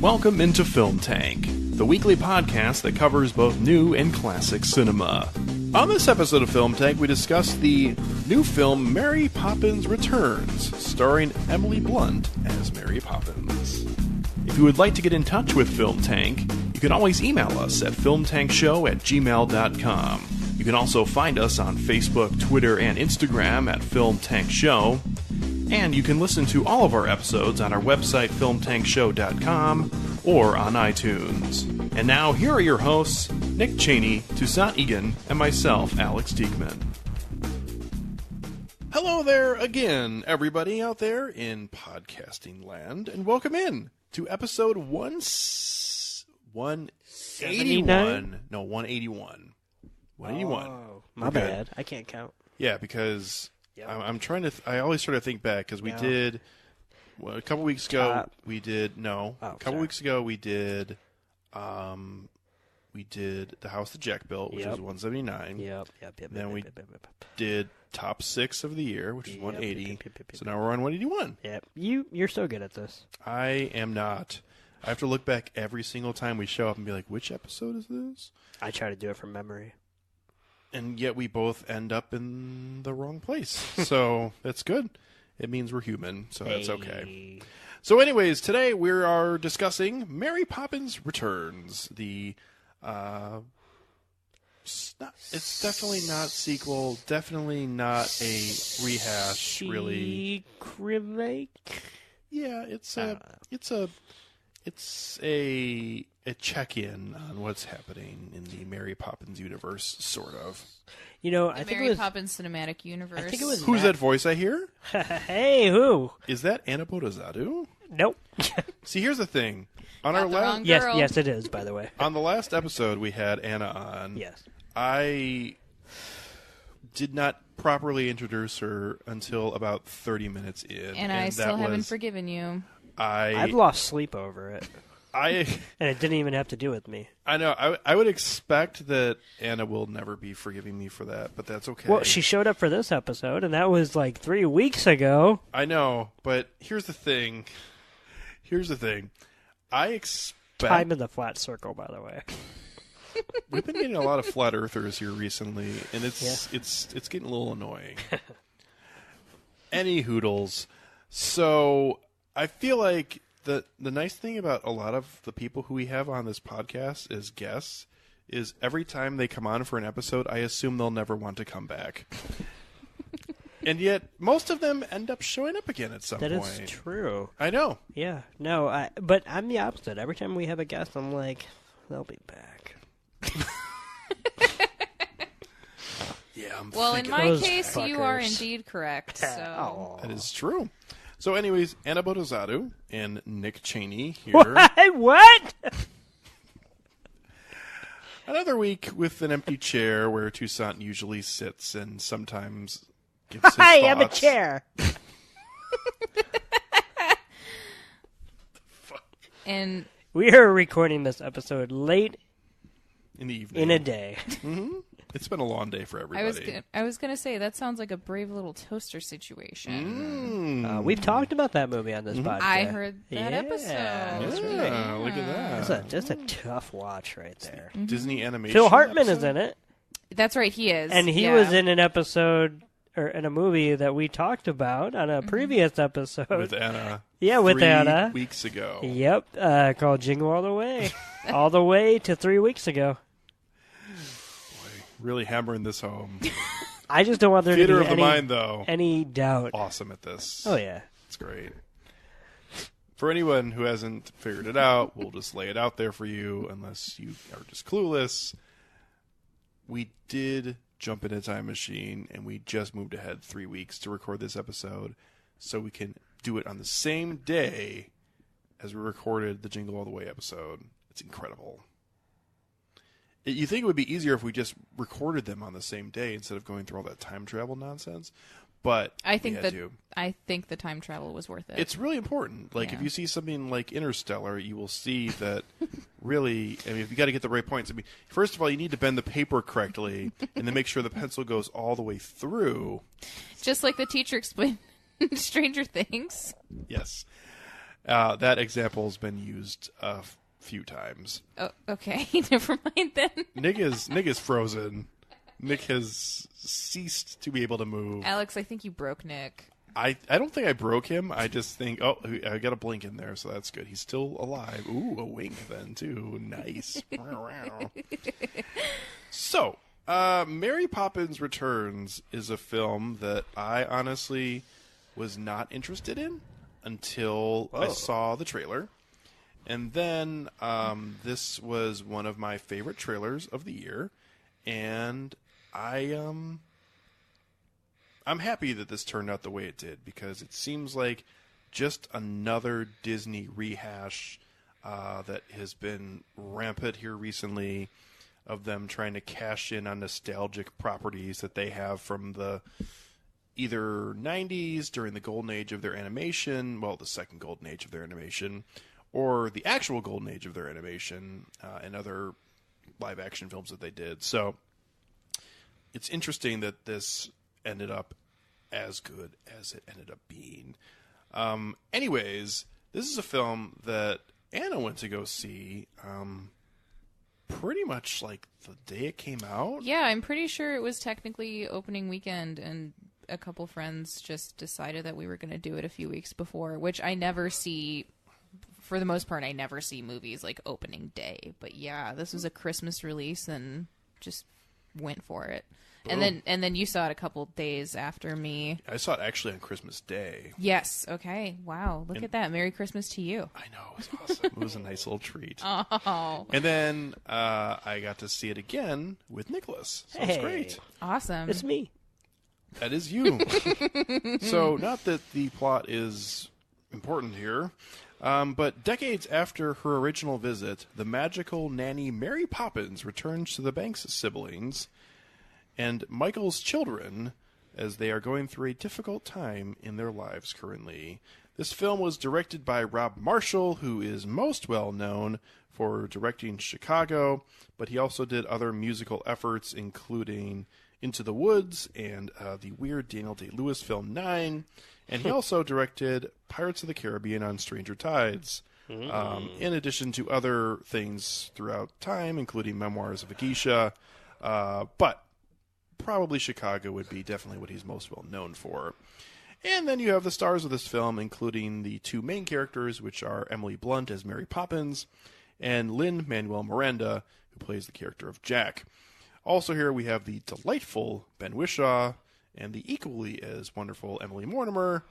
Welcome into Film Tank, the weekly podcast that covers both new and classic cinema. On this episode of Film Tank, we discuss the new film Mary Poppins Returns, starring Emily Blunt as Mary Poppins. If you would like to get in touch with Film Tank, you can always email us at filmtankshow@gmail.com. You can also find us on Facebook, Twitter, and Instagram at Film Tank Show. And you can listen to all of our episodes on our website, filmtankshow.com, or on iTunes. And now, here are your hosts, Nick Cheney, Toussaint Egan, and myself, Alex Diekman. Hello there again, everybody out there in podcasting land, and welcome in to episode 181. No, 181. 181. Oh, my bad. I can't count. Yeah, because... I'm trying to... I always sort of think back, because we did... Well, a couple weeks ago, we did... No. A couple weeks ago, we did... We did The House That Jack Built, which was 179. Yep. Then we did Top 6 of the Year, which is 180. So now we're on 181. Yep. You're so good at this. I am not. I have to look back every single time we show up and be like, which episode is this? I try to do it from memory. And yet we both end up in the wrong place. So that's good. It means we're human, so that's okay. So anyways, today we are discussing Mary Poppins Returns. The it's definitely not sequel, definitely not a rehash, really. Remake? Yeah, it's a check-in on what's happening in the Mary Poppins universe, sort of. You know, I think Mary Poppins cinematic universe. I think it was Who's that voice I hear? Hey, who? Is that Anna Bodazadu? Nope. See, here's the thing. On Not our the wrong yes, girl. yes, it is. By the way, on the last episode we had Anna on. Yes. I did not properly introduce her until about 30 minutes in, and I still haven't forgiven you. I've lost sleep over it. And it didn't even have to do with me. I know. I would expect that Anna will never be forgiving me for that, but that's okay. Well, she showed up for this episode, and that was like 3 weeks ago. I know, but here's the thing. I expect... Time in the flat circle, by the way. We've been getting a lot of flat earthers here recently, and it's getting a little annoying. Any hoodles. So I feel like the nice thing about a lot of the people who we have on this podcast as guests is every time they come on for an episode, I assume they'll never want to come back. And yet, most of them end up showing up again at some point. That is true. I know. Yeah. No, but I'm the opposite. Every time we have a guest, I'm like, they'll be back. Yeah, well, in my case, fuckers. you are indeed correct. So. That is true. So anyways, Anna Bodazadu and Nick Cheney here. What? Another week with an empty chair where Toussaint usually sits and sometimes gives his thoughts. I am a chair. And we are recording this episode late in the evening. In a day. Mm-hmm. It's been a long day for everybody. I was gonna say that sounds like a Brave Little Toaster situation. We've talked about that movie on this podcast. I heard that episode. Yeah, look at that. That's a tough watch right there. Disney animation. Phil Hartman episode? is in it. That's right, he is. And he was in an episode or in a movie that we talked about on a previous episode with Anna. Yeah, with Anna 3 weeks ago. Yep, called Jingle All the Way, all the way to 3 weeks ago. Really hammering this home. I just don't want there Theater to be of the mind, though. any doubt. Awesome at this. Oh, yeah. It's great. For anyone who hasn't figured it out, we'll just lay it out there for you, unless you are just clueless. We did jump in a time machine, and we just moved ahead 3 weeks to record this episode, so we can do it on the same day as we recorded the Jingle All the Way episode. It's incredible. You think it would be easier if we just recorded them on the same day instead of going through all that time travel nonsense, but I think the time travel was worth it. It's really important. Like if you see something like Interstellar, you will see that really. I mean, if you got to get the right points. I mean, first of all, you need to bend the paper correctly, and then make sure the pencil goes all the way through. Just like the teacher explained in Stranger Things. Yes. That example's been used a few times. Oh, okay. Never mind then. Nick is frozen. Nick has ceased to be able to move. Alex, I think you broke Nick. I don't think I broke him. I just think, I got a blink in there, so that's good. He's still alive. Ooh, a wink then, too. Nice. So, Mary Poppins Returns is a film that I honestly was not interested in until I saw the trailer. And then this was one of my favorite trailers of the year. And I'm happy that this turned out the way it did, because it seems like just another Disney rehash that has been rampant here recently, of them trying to cash in on nostalgic properties that they have from the either 90s during the golden age of their animation, well, the second golden age of their animation, or the actual golden age of their animation and other live action films that they did. So it's interesting that this ended up as good as it ended up being. Anyways, this is a film that Anna went to go see pretty much like the day it came out. Yeah, I'm pretty sure it was technically opening weekend, and a couple friends just decided that we were going to do it a few weeks before, which I never see. For the most part, I never see movies like opening day. But yeah, this was a Christmas release and just went for it. Boom. And then you saw it a couple days after me. I saw it actually on Christmas Day. Yes. Okay. Wow. Look at that. Merry Christmas to you. I know. It was awesome. It was a nice little treat. Oh. And then I got to see it again with Nicholas. So it's great. Awesome. It's me. That is you. So not that the plot is important here, but decades after her original visit, the magical nanny Mary Poppins returns to the Banks siblings and Michael's children as they are going through a difficult time in their lives currently. This film was directed by Rob Marshall, who is most well known for directing Chicago, but he also did other musical efforts, including Into the Woods and the weird Daniel Day-Lewis film 9, and he also directed Pirates of the Caribbean on Stranger Tides, in addition to other things throughout time, including Memoirs of a Geisha, but probably Chicago would be definitely what he's most well known for. And then you have the stars of this film, including the two main characters, which are Emily Blunt as Mary Poppins, and Lin-Manuel Miranda, who plays the character of Jack. Also here we have the delightful Ben Whishaw, and the equally as wonderful Emily Mortimer,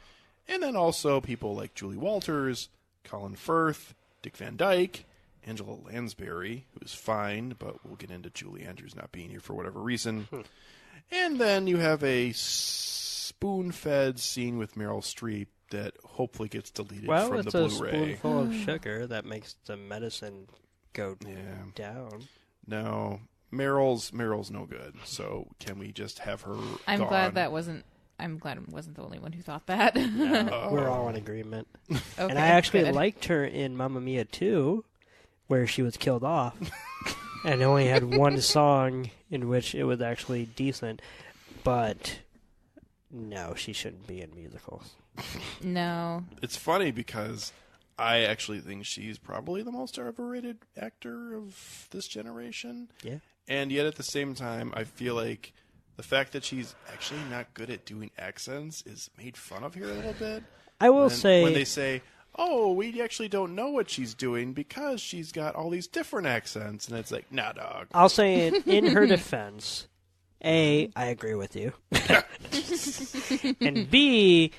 and then also people like Julie Walters, Colin Firth, Dick Van Dyke, Angela Lansbury, who's fine, but we'll get into Julie Andrews not being here for whatever reason. And then you have a spoon-fed scene with Meryl Streep that hopefully gets deleted from the Blu-ray. Well, it's a spoonful of sugar that makes the medicine go down. No, Meryl's no good. So can we just have her I'm gone? glad I wasn't the only one who thought that. No, we're all in agreement. Okay, and I actually good. liked her in Mamma Mia 2, where she was killed off. And only had one song in which it was actually decent. But no, she shouldn't be in musicals. No. It's funny because I actually think she's probably the most overrated actor of this generation. Yeah. And yet at the same time, I feel like the fact that she's actually not good at doing accents is made fun of here a little bit. I will say... When they say, oh, we actually don't know what she's doing because she's got all these different accents. And it's like, nah, dog. I'll say in her defense, A, I agree with you. And B,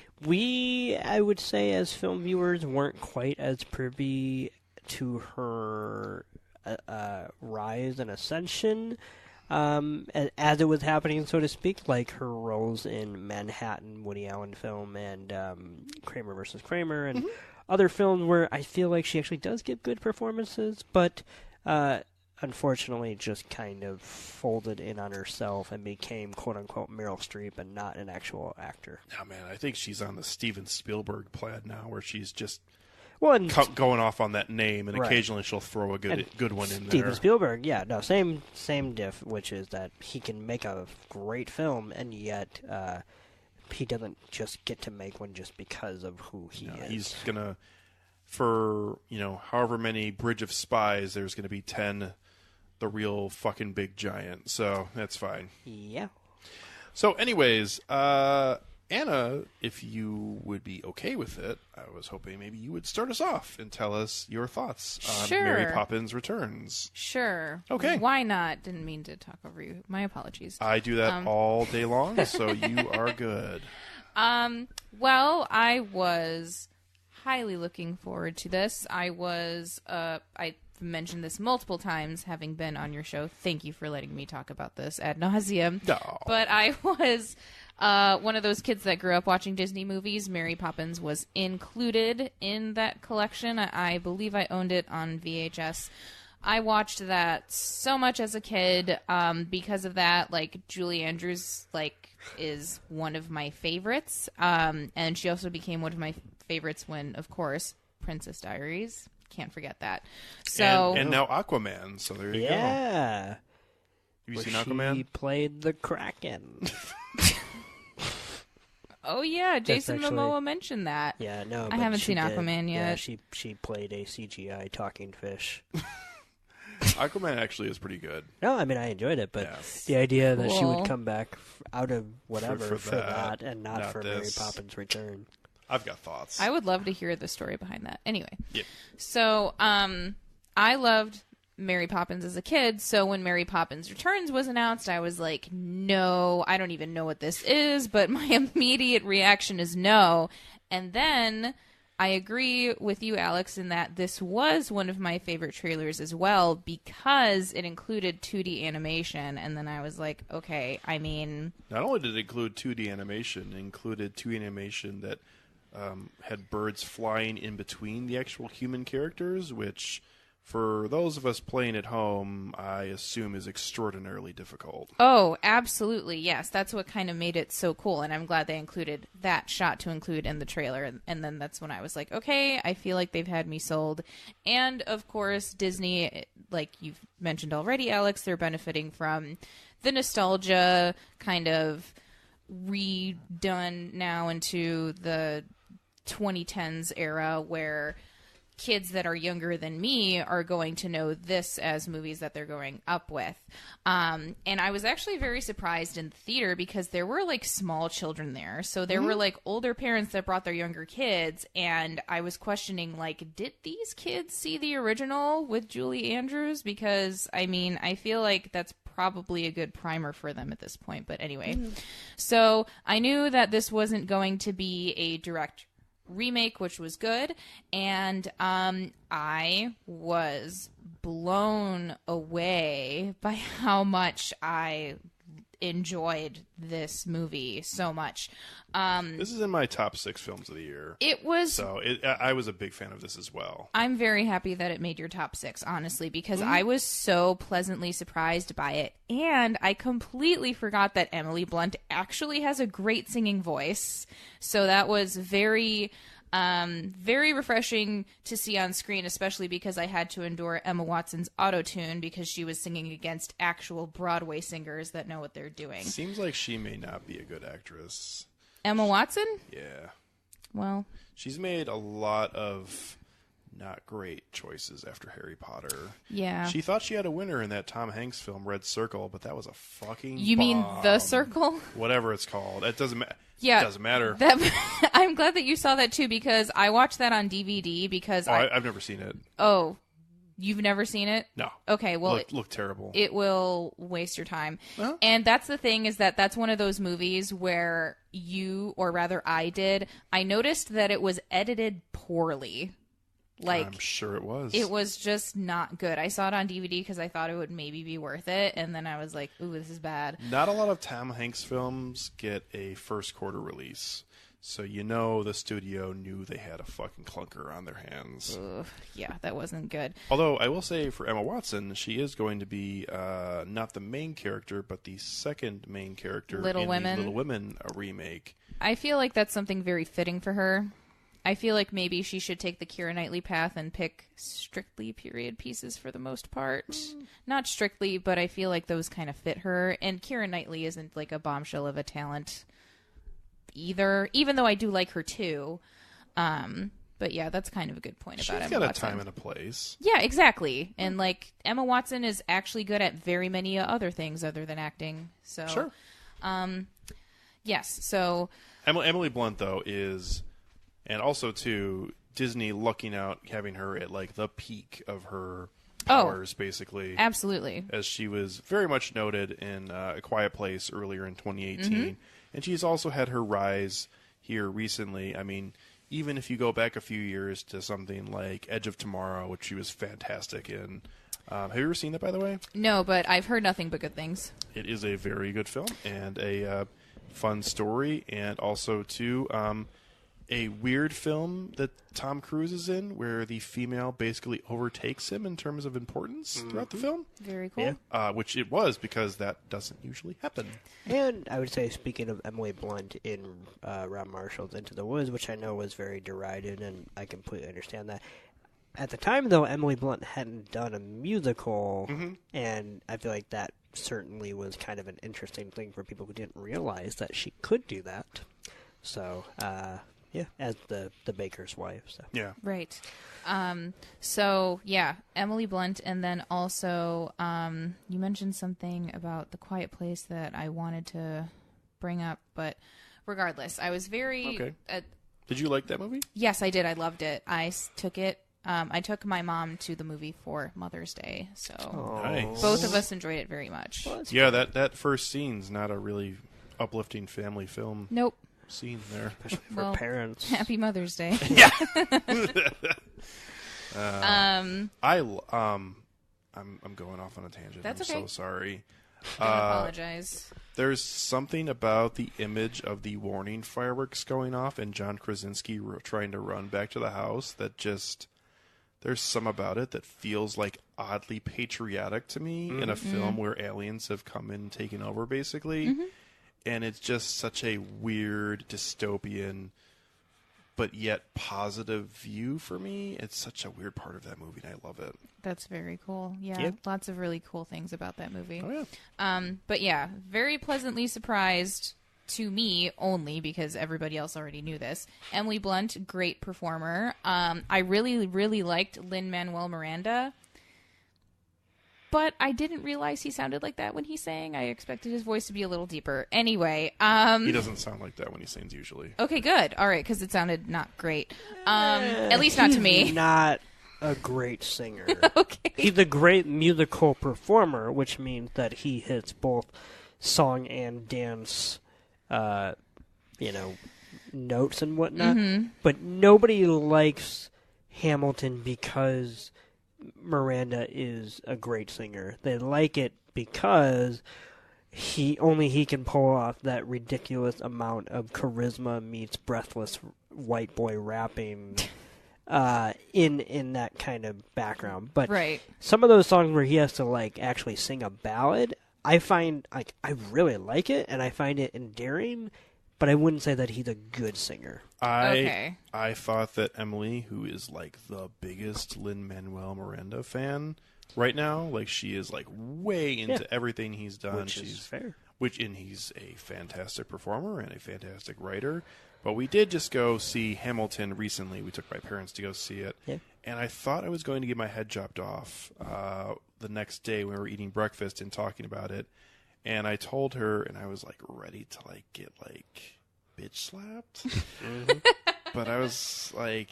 I would say as film viewers, weren't quite as privy to her rise and ascension as it was happening, so to speak, like her roles in Manhattan, Woody Allen film, and Kramer versus Kramer, and other films where I feel like she actually does give good performances, but unfortunately just kind of folded in on herself and became quote-unquote Meryl Streep and not an actual actor. Oh, man, I think she's on the Steven Spielberg plaid now where she's just going off on that name, and occasionally she'll throw a good one in there. Steven Spielberg, yeah, no, same diff, which is that he can make a great film, and yet he doesn't just get to make one just because of who he is. He's gonna for, however many Bridge of Spies, there's going to be 10 the real fucking big giant. So that's fine. Yeah. So anyways, Anna, if you would be okay with it, I was hoping maybe you would start us off and tell us your thoughts on Mary Poppins Returns. Sure. Okay. Why not? Didn't mean to talk over you. My apologies. I do that all day long, so you are good. Well, I was highly looking forward to this. I mentioned this multiple times, having been on your show. Thank you for letting me talk about this ad nauseum. No. But I was one of those kids that grew up watching Disney movies. Mary Poppins was included in that collection. I believe I owned it on VHS. I watched that so much as a kid. Because of that, Julie Andrews, is one of my favorites. And she also became one of my favorites when, of course, Princess Diaries. Can't forget that. So and now Aquaman. So there you go. Yeah. Have you seen Aquaman? He played the Kraken. Oh yeah, Jason actually... Momoa mentioned that. Yeah, no, I haven't seen Aquaman yet. Yeah, she played a CGI talking fish. Aquaman actually is pretty good. No, I mean I enjoyed it, but yes. the idea that she Cool. would come back out of whatever for that and not for this. Mary Poppins Return. I've got thoughts. I would love to hear the story behind that. Anyway, Yep. So I loved Mary Poppins as a kid, so when Mary Poppins Returns was announced, I was like, no, I don't even know what this is, but my immediate reaction is no. And then I agree with you, Alex, in that this was one of my favorite trailers as well because it included 2D animation, and then I was like, okay, I mean... Not only did it include 2D animation, it included 2D animation that had birds flying in between the actual human characters, which... for those of us playing at home, I assume is extraordinarily difficult. Oh, absolutely. Yes. That's what kind of made it so cool. And I'm glad they included that shot to include in the trailer. And then that's when I was like, okay, I feel like they've had me sold. And of course, Disney, like you've mentioned already, Alex, they're benefiting from the nostalgia kind of redone now into the 2010s era where kids that are younger than me are going to know this as movies that they're growing up with. And I was actually very surprised in the theater because there were small children there. So there were older parents that brought their younger kids. And I was questioning, did these kids see the original with Julie Andrews? Because, I mean, I feel like that's probably a good primer for them at this point. But anyway, so I knew that this wasn't going to be a direct remake, which was good, and I was blown away by how much I enjoyed this movie so much. This is in my top 6 films of the year. It was... So I was a big fan of this as well. I'm very happy that it made your top 6, honestly, because I was so pleasantly surprised by it. And I completely forgot that Emily Blunt actually has a great singing voice. So that was very... very refreshing to see on screen, especially because I had to endure Emma Watson's auto-tune because she was singing against actual Broadway singers that know what they're doing. Seems like she may not be a good actress. Emma Watson? Yeah. Well, she's made a lot of not great choices after Harry Potter. Yeah. She thought she had a winner in that Tom Hanks film, Red Circle, but that was a fucking You bomb. mean The Circle? Whatever it's called. It doesn't matter. Yeah. It doesn't matter. I'm glad that you saw that too because I watched that on DVD because I've never seen it. Oh, you've never seen it? No. Okay, well... It looked terrible. It will waste your time. Huh? And that's the thing is that's one of those movies where you, or rather I did, I noticed that it was edited poorly. I'm sure it was. It was just not good. I saw it on DVD because I thought it would maybe be worth it, and then I was like, ooh, this is bad. Not a lot of Tom Hanks films get a first quarter release. So the studio knew they had a fucking clunker on their hands. Ugh, yeah, that wasn't good. Although, I will say for Emma Watson, she is going to be not the main character, but the second main character in the Little Women remake. I feel like that's something very fitting for her. I feel like maybe she should take the Keira Knightley path and pick strictly period pieces for the most part. Not strictly, but I feel like those kind of fit her. And Keira Knightley isn't a bombshell of a talent either, even though I do like her too. But yeah, that's kind of a good point about She's Emma got a Watson. time and a place. Yeah, exactly. And like Emma Watson is actually good at very many other things other than acting. So Sure. Yes. So Emily Blunt, though, is, and also too, Disney lucking out having her at like the peak of her powers, basically. Absolutely. As she was very much noted in A Quiet Place earlier in 2018, and she's also had her rise here recently. I mean, even if you go back a few years to something like Edge of Tomorrow, which she was fantastic in. Have you ever seen that, by the way? No, but I've heard nothing but good things. It is a very good film and a fun story, and also too a weird film that Tom Cruise is in, where the female basically overtakes him in terms of importance throughout the film. Very cool. Yeah. Which it was, because that doesn't usually happen. And I would say, speaking of Emily Blunt in Rob Marshall's Into the Woods, which I know was very derided, and I completely understand that. At the time, though, Emily Blunt hadn't done a musical, and I feel like that certainly was kind of an interesting thing for people who didn't realize that she could do that. So, yeah, as the baker's wife. So. Yeah. Right. So, yeah, Emily Blunt, and then also you mentioned something about The Quiet Place that I wanted to bring up, but regardless, I was very... Okay. Did you like that movie? Yes, I did. I loved it. I took it. I took my mom to the movie for Mother's Day, so Nice. both of us enjoyed it very much. Well, Yeah, that first scene's not a really uplifting family film Nope. scene there. for Well, parents. Happy Mother's Day. I'm going off on a tangent. That's I'm okay. so sorry. I apologize. There's something about the image of the warning fireworks going off and John Krasinski trying to run back to the house that just... There's some about it that feels like oddly patriotic to me in a film where aliens have come in and taken over, basically. And it's just such a weird, dystopian, but yet positive view for me. It's such a weird part of that movie, and I love it. That's very cool. Yeah, Yep. lots of really cool things about that movie. Oh, yeah. But yeah, very pleasantly surprised to me only because everybody else already knew this. Emily Blunt, great performer. I really, really liked Lin-Manuel Miranda, but I didn't realize he sounded like that when he sang. I expected his voice to be a little deeper. Anyway, He doesn't sound like that when he sings usually. okay, good. All right, because it sounded not great. At least not to me. He's not a great singer. Okay. He's a great musical performer, which means that he hits both song and dance, notes and whatnot. But nobody likes Hamilton because Miranda is a great singer. They like it because he can pull off that ridiculous amount of charisma meets breathless white boy rapping in that kind of background. But Right. some of those songs where he has to actually sing a ballad, I find I really like it and I find it endearing, but I wouldn't say that he's a good singer. Okay. I thought that Emily, who is like the biggest Lin-Manuel Miranda fan right now, like she is like way into everything he's done. Which is fair. And he's a fantastic performer and a fantastic writer. But we did just go see Hamilton recently. We took my parents to go see it. Yeah. And I thought I was going to get my head chopped off the next day when we were eating breakfast and talking about it. And I told her, and I was like ready to get bitch slapped. But I was like,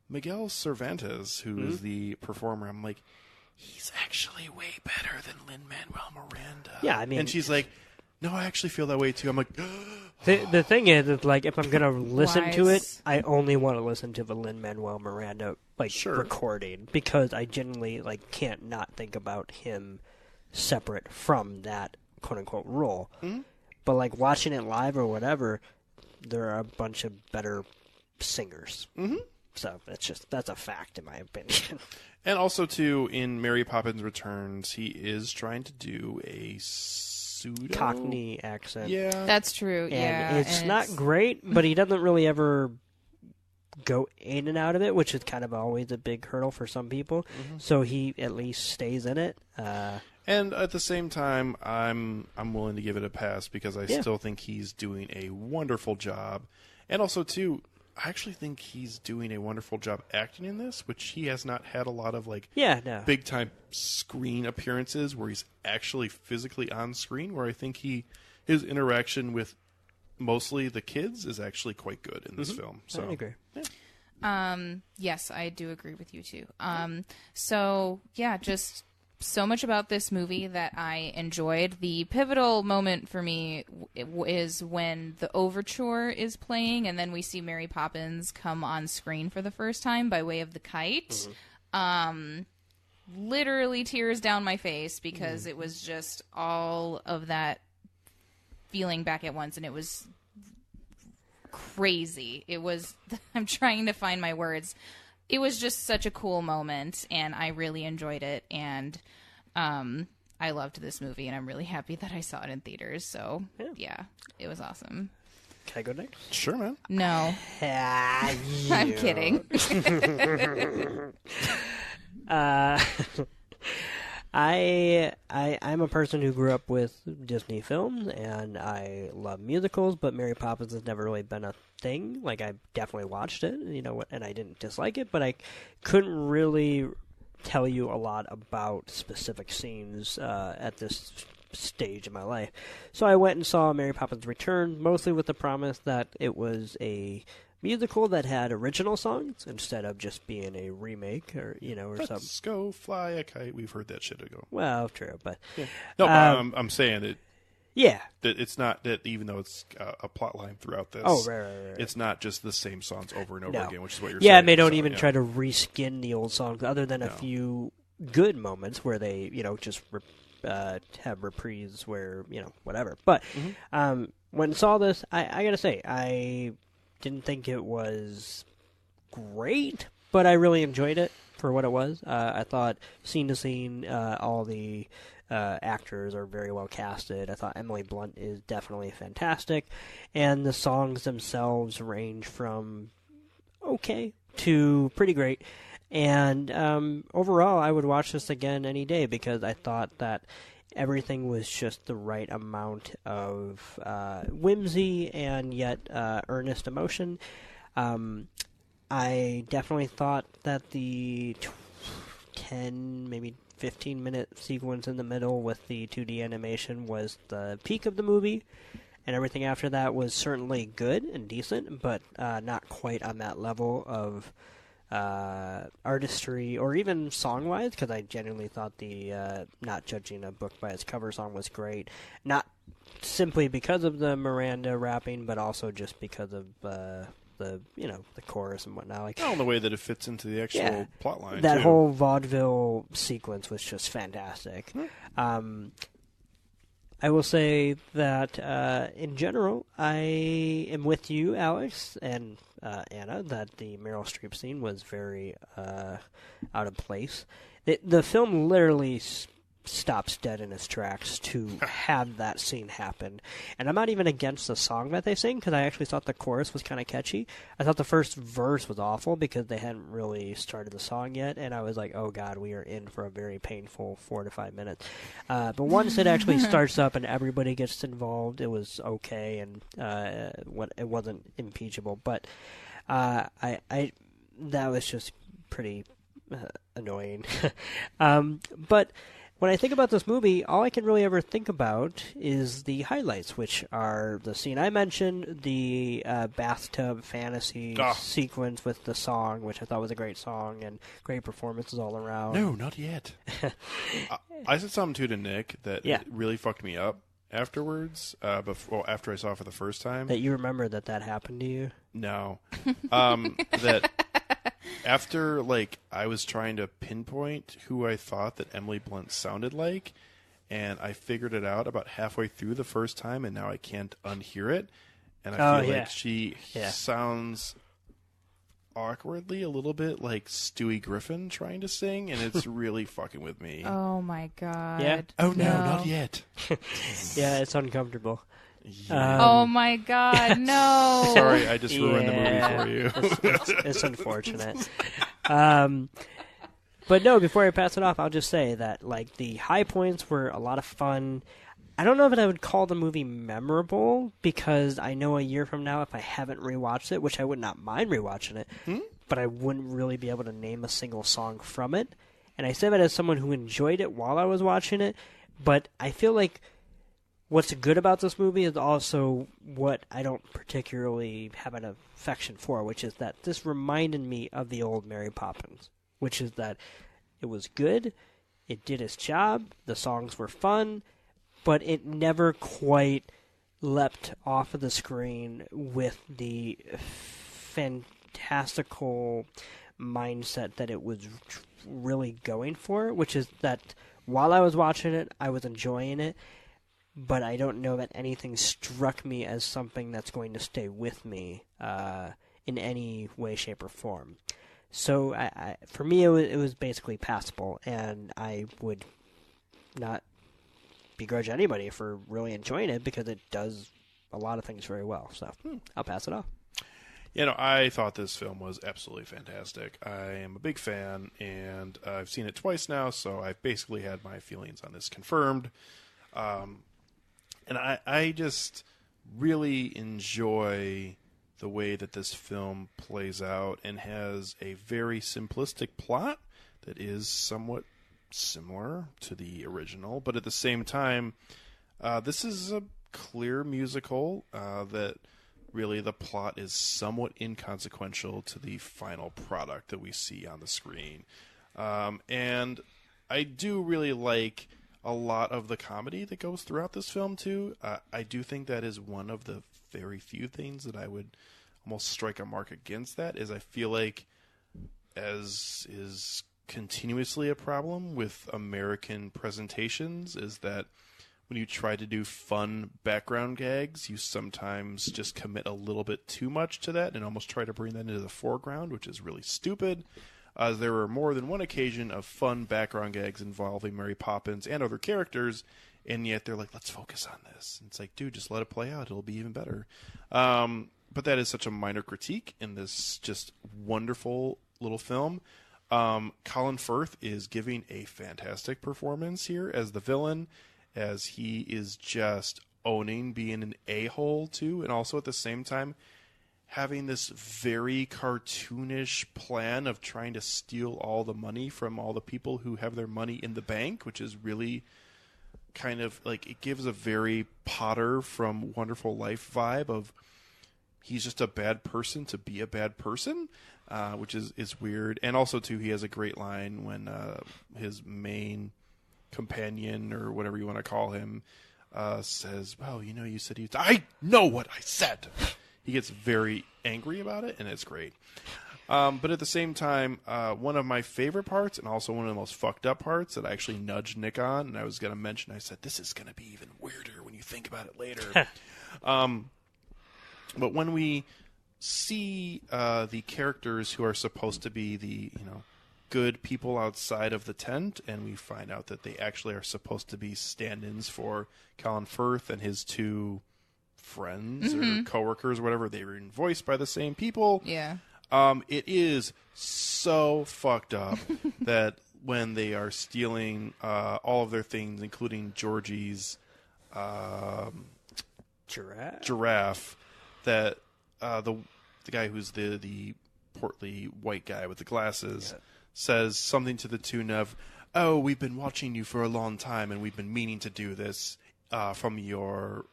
Miguel Cervantes, who is the performer, I'm like, he's actually way better than Lin-Manuel Miranda. Yeah, I mean... And she's like, no, I actually feel that way too. I'm like... The thing is, if I'm going to listen to it, Wise. I only want to listen to the Lin-Manuel Miranda recording because I genuinely can't not think about him separate from that quote-unquote role. But watching it live or whatever, there are a bunch of better singers. So that's a fact in my opinion. And also, too, in Mary Poppins Returns, he is trying to do a pseudo... Cockney accent. Yeah. That's true. And Yeah. it's and not great, but he doesn't really ever go in and out of it, which is kind of always a big hurdle for some people. So he at least stays in it. And at the same time, I'm willing to give it a pass because I still think he's doing a wonderful job. And also, too, I actually think he's doing a wonderful job acting in this, which he has not had a lot of big time screen appearances where he's actually physically on screen. Where I think his interaction with mostly the kids is actually quite good in this film. So I agree. Yeah. Yes, I do agree with you too. So yeah, just so much about this movie that I enjoyed. The pivotal moment for me is when the overture is playing, and then we see Mary Poppins come on screen for the first time by way of the kite. Literally tears down my face because it was just all of that feeling back at once, and it was crazy. It was, I'm trying to find my words. It was just such a cool moment, and I really enjoyed it, and I loved this movie, and I'm really happy that I saw it in theaters, so yeah it was awesome. Can I go next? Sure, man. No. I'm kidding. I'm a person who grew up with Disney films, and I love musicals, but Mary Poppins has never really been a thing. Like, I definitely watched it, and I didn't dislike it, but I couldn't really tell you a lot about specific scenes at this stage in my life. So I went and saw Mary Poppins Return, mostly with the promise that it was a musical that had original songs instead of just being a remake or Let's something. go fly a kite. We've heard that shit ago. Well, true, but No, I'm saying it. Yeah. That it's not that even though it's a plot line throughout this. Oh, right. It's not just the same songs over and over again, which is what you're saying. Yeah, and they don't even try to reskin the old songs, other than a few good moments where they, just have reprise where, whatever. But when I saw this, I gotta say, I didn't think it was great, but I really enjoyed it for what it was. I thought scene to scene, all the actors are very well casted. I thought Emily Blunt is definitely fantastic, and the songs themselves range from okay to pretty great. And overall, I would watch this again any day because I thought that everything was just the right amount of whimsy and yet earnest emotion. I definitely thought that the 10, maybe 15-minute sequence in the middle with the 2D animation was the peak of the movie, and everything after that was certainly good and decent, but not quite on that level of artistry or even song-wise, because I genuinely thought the Not Judging a Book by Its Cover song was great, not simply because of the Miranda rapping, but also just because of the chorus and whatnot. Like, the way that it fits into the actual plot line. That too. whole vaudeville sequence was just fantastic. I will say that in general, I am with you, Alex, and Anna, that the Meryl Streep scene was very out of place. The film literally stops dead in its tracks to have that scene happen. And I'm not even against the song that they sing, because I actually thought the chorus was kind of catchy. I thought the first verse was awful because they hadn't really started the song yet, and I was like, oh god, we are in for a very painful 4 to 5 minutes. But once it actually starts up and everybody gets involved, it was okay, and it wasn't impeachable. But that was just pretty annoying. But when I think about this movie, all I can really ever think about is the highlights, which are the scene I mentioned, the bathtub fantasy sequence with the song, which I thought was a great song, and great performances all around. No, not yet. I said something to Nick that really fucked me up afterwards, after I saw it for the first time. That you remember that happened to you? No. That... After, I was trying to pinpoint who I thought that Emily Blunt sounded like, and I figured it out about halfway through the first time, and now I can't unhear it. And I feel like she sounds awkwardly a little bit like Stewie Griffin trying to sing, and it's really fucking with me. Oh, my God. Yeah? Oh, no, not yet. Yeah, it's uncomfortable. Yeah. Oh my god, no. Sorry, I just ruined the movie for you. It's unfortunate. But no, before I pass it off, I'll just say that the high points were a lot of fun. I don't know if I would call the movie memorable, because I know a year from now, if I haven't rewatched it, which I would not mind rewatching it, but I wouldn't really be able to name a single song from it. And I say that as someone who enjoyed it while I was watching it, but I feel like what's good about this movie is also what I don't particularly have an affection for, which is that this reminded me of the old Mary Poppins, which is that it was good, it did its job, the songs were fun, but it never quite leapt off of the screen with the fantastical mindset that it was really going for, which is that while I was watching it, I was enjoying it, but I don't know that anything struck me as something that's going to stay with me in any way, shape, or form. So for me, it was basically passable, and I would not begrudge anybody for really enjoying it, because it does a lot of things very well. So I'll pass it off. I thought this film was absolutely fantastic. I am a big fan, and I've seen it twice now, so I've basically had my feelings on this confirmed. And I just really enjoy the way that this film plays out and has a very simplistic plot that is somewhat similar to the original, but at the same time, this is a clear musical that really the plot is somewhat inconsequential to the final product that we see on the screen. And I do really like a lot of the comedy that goes throughout this film, too. I do think that is one of the very few things that I would almost strike a mark against that, is I feel like, as is continuously a problem with American presentations, is that when you try to do fun background gags, you sometimes just commit a little bit too much to that and almost try to bring that into the foreground, which is really stupid. There were more than one occasion of fun background gags involving Mary Poppins and other characters, and yet they're like, let's focus on this. And it's like, dude, just let it play out. It'll be even better. But that is such a minor critique in this just wonderful little film. Colin Firth is giving a fantastic performance here as the villain, as he is just owning being an a-hole too, and also at the same time having this very cartoonish plan of trying to steal all the money from all the people who have their money in the bank, which is really kind of like, it gives a very Potter from Wonderful Life vibe of he's just a bad person to be a bad person, which is weird. And also, too, he has a great line when his main companion, or whatever you want to call him, says, well, you said I know what I said. He gets very angry about it, and it's great. But at the same time, one of my favorite parts, and also one of the most fucked up parts that I actually nudged Nick on, and I was going to mention, I said, this is going to be even weirder when you think about it later. But when we see the characters who are supposed to be the, good people outside of the tent, and we find out that they actually are supposed to be stand-ins for Colin Firth and his two friends or coworkers or whatever, they were voiced by the same people. Yeah. It is so fucked up that when they are stealing all of their things, including Georgie's giraffe, that the guy who's the portly white guy with the glasses says something to the tune of, "Oh, we've been watching you for a long time, and we've been meaning to do this from your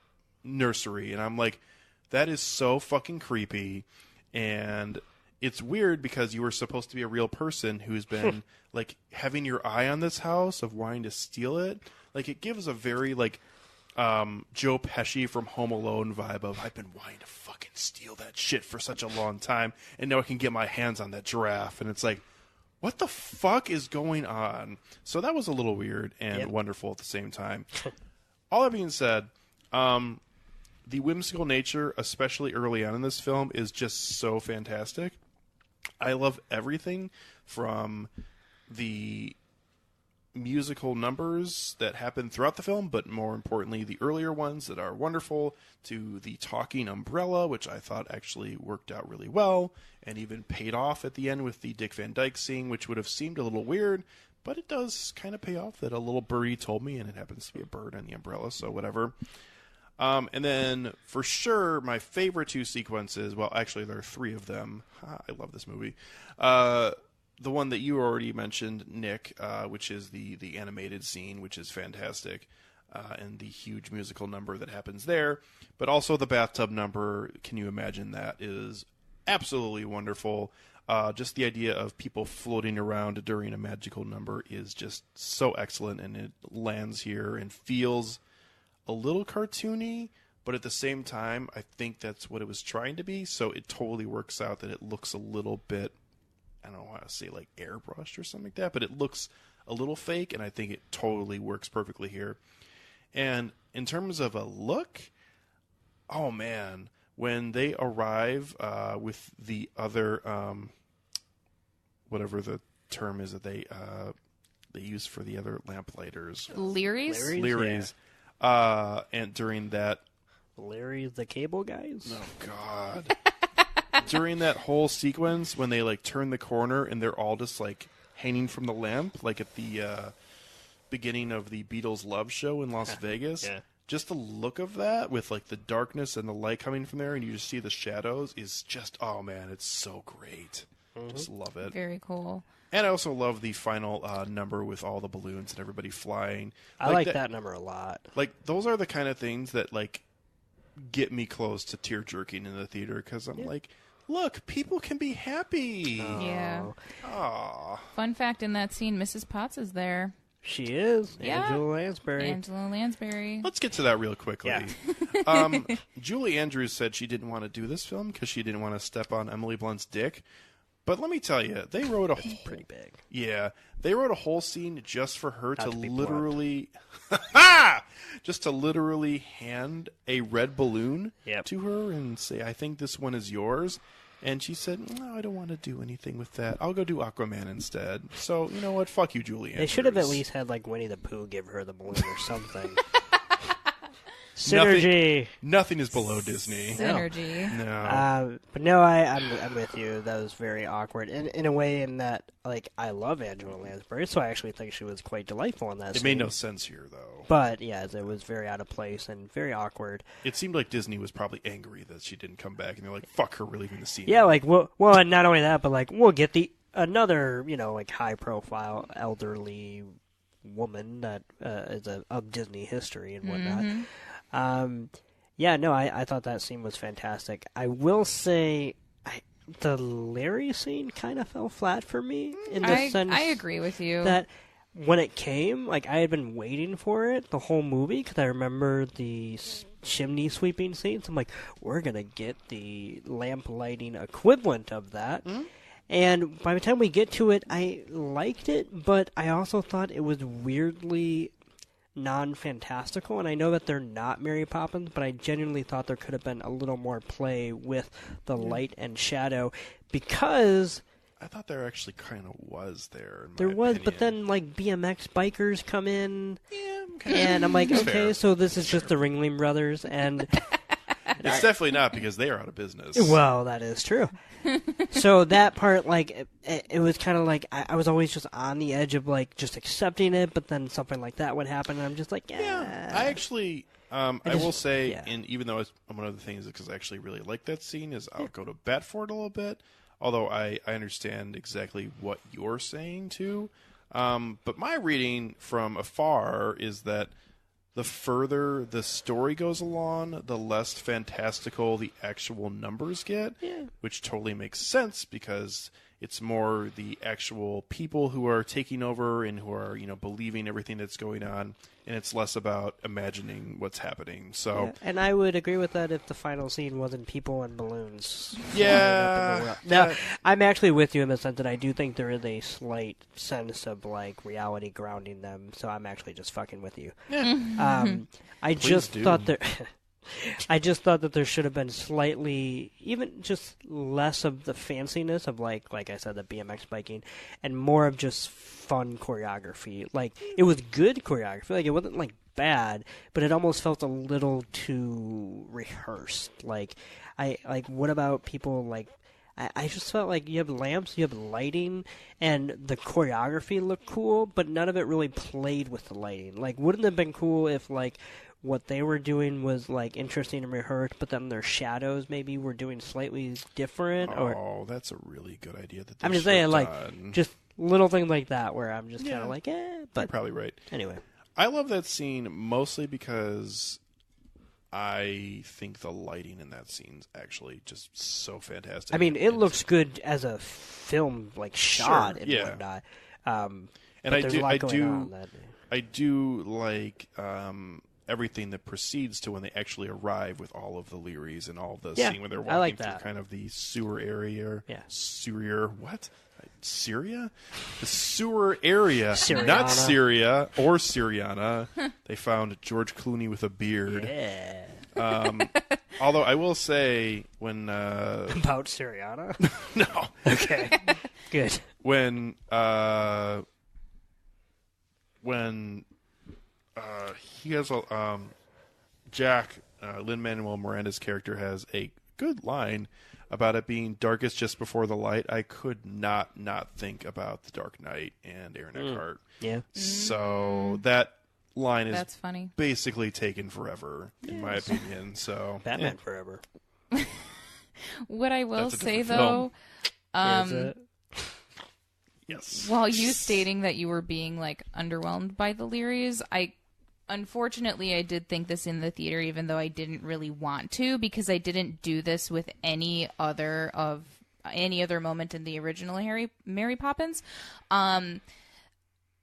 nursery." And I'm like, that is so fucking creepy. And it's weird because you were supposed to be a real person who's been like having your eye on this house of wanting to steal it. Like, it gives a very like Joe Pesci from Home Alone vibe of, I've been wanting to fucking steal that shit for such a long time, and now I can get my hands on that giraffe. And it's like, what the fuck is going on? So that was a little weird and wonderful at the same time. All that being said, the whimsical nature, especially early on in this film, is just so fantastic. I love everything from the musical numbers that happen throughout the film, but more importantly, the earlier ones that are wonderful, to the talking umbrella, which I thought actually worked out really well, and even paid off at the end with the Dick Van Dyke scene, which would have seemed a little weird, but it does kind of pay off that a little birdie told me, and it happens to be a bird on the umbrella, so whatever. And then, for sure, my favorite two sequences, well, actually, there are three of them. I love this movie. The one that you already mentioned, Nick, which is the animated scene, which is fantastic, and the huge musical number that happens there. But also the bathtub number, can you imagine that, is absolutely wonderful. Just the idea of people floating around during a magical number is just so excellent, and it lands here and feels a little cartoony, but at the same time, I think that's what it was trying to be, so it totally works out that it looks a little bit, I don't want to say like airbrushed or something like that, but it looks a little fake, and I think it totally works perfectly here. And in terms of a look, oh man, when they arrive with the other, whatever the term is that they use for the other lamplighters. Learys? Yeah. And during that... Larry the Cable Guys? Oh, God. During that whole sequence, when they, like, turn the corner and they're all just, like, hanging from the lamp, like at the beginning of the Beatles Love Show in Las Vegas. Yeah. Just the look of that with, like, the darkness and the light coming from there and you just see the shadows is just, oh, man, it's so great. Just love it. Very cool. And I also love the final number with all the balloons and everybody flying. I like that number a lot. Like, those are the kind of things that, like, get me close to tear-jerking in the theater because I'm like, look, people can be happy. Oh. Yeah. Aww. Fun fact, in that scene, Mrs. Potts is there. She is. Yeah. Angela Lansbury. Angela Lansbury. Let's get to that real quickly. Yeah. Julie Andrews said she didn't want to do this film because she didn't want to step on Emily Blunt's dick. But let me tell you, they wrote a whole, pretty big. Yeah, they wrote a whole scene just for her Not to be literally, just to literally hand a red balloon to her and say, "I think this one is yours." And she said, "No, I don't want to do anything with that. I'll go do Aquaman instead." So you know what? Fuck you, Julie Andrews. They should have at least had like Winnie the Pooh give her the balloon or something. Synergy. Nothing is below Disney. Synergy. No. But no, I'm with you. That was very awkward. In a way in that, like, I love Angela Lansbury, so I actually think she was quite delightful in that It scene. made no sense here, though. But, yeah, it was very out of place and very awkward. It seemed like Disney was probably angry that she didn't come back, and they're like, fuck her, we're leaving the scene. Yeah, like, well, and not only that, but, like, we'll get another, like, high-profile elderly woman that is of Disney history and whatnot. Mm-hmm. I thought that scene was fantastic. I will say, the Larry scene kind of fell flat for me in the sense I agree with you that when it came, like, I had been waiting for it the whole movie because I remember the chimney sweeping scenes. I'm like, we're gonna get the lamp lighting equivalent of that. Mm-hmm. And by the time we get to it, I liked it, but I also thought it was weirdly non-fantastical, and I know that they're not Mary Poppins, but I genuinely thought there could have been a little more play with the light and shadow, because I thought there actually kind of was there. There was, opinion. but then like BMX bikers come in, Yeah, and I'm like, okay, fair. so this is just the Ringling Brothers, and It's definitely not because they are out of business. well, that is true. So that part, like, it was kind of like I was always just on the edge of like just accepting it, but then something like that would happen, and I'm just like, Yeah, I actually, I will say, yeah. and even though it's one of the things because I actually really like that scene is I'll go to bat for it a little bit. Although I understand exactly what you're saying too. But my reading from afar is that the further the story goes along, the less fantastical the actual numbers get, which totally makes sense because it's more the actual people who are taking over and who are, believing everything that's going on, and it's less about imagining what's happening. So, and I would agree with that if the final scene wasn't people and balloons. Yeah. Now, I'm actually with you in the sense that I do think there is a slight sense of like reality grounding them. So I'm actually just fucking with you. I just thought there. I just thought that there should have been slightly, even just less of the fanciness of like I said, the BMX biking, and more of just fun choreography. Like, it was good choreography. Like, it wasn't like bad, but it almost felt a little too rehearsed. Like, what about people like, I just felt like you have lamps, you have lighting, and the choreography looked cool, but none of it really played with the lighting. Like, wouldn't it have been cool if, like, what they were doing was, like, interesting and rehearsed, but then their shadows maybe were doing slightly different? Oh, that's a really good idea. That they I'm just should have saying, like, done. just little things like that where I'm just kind of like, You're but probably right. anyway. I love that scene mostly because I think the lighting in that scene's actually just so fantastic. I mean, it looks good as a film, like, shot and whatnot. And I do like everything that proceeds to when they actually arrive with all of the Learys and all of the scene when they're walking through kind of the sewer area. Yeah. Sewer, what? Syria? The sewer area. Syriana. Not Syria or Syriana. They found George Clooney with a beard. Yeah. Although I will say when... About Syriana? No. Okay. Good. When he has a Jack, Lin-Manuel Miranda's character has a good line about it being darkest just before the light. I could not think about The Dark Knight and Aaron Eckhart. Yeah. So that line is That's funny. basically taken forever, in my opinion. So Batman Forever. What I will That's a say, different though, Is it? yes. while you stating that you were being, like, underwhelmed by the Learys, unfortunately, I did think this in the theater, even though I didn't really want to, because I didn't do this with any other moment in the original Mary Poppins.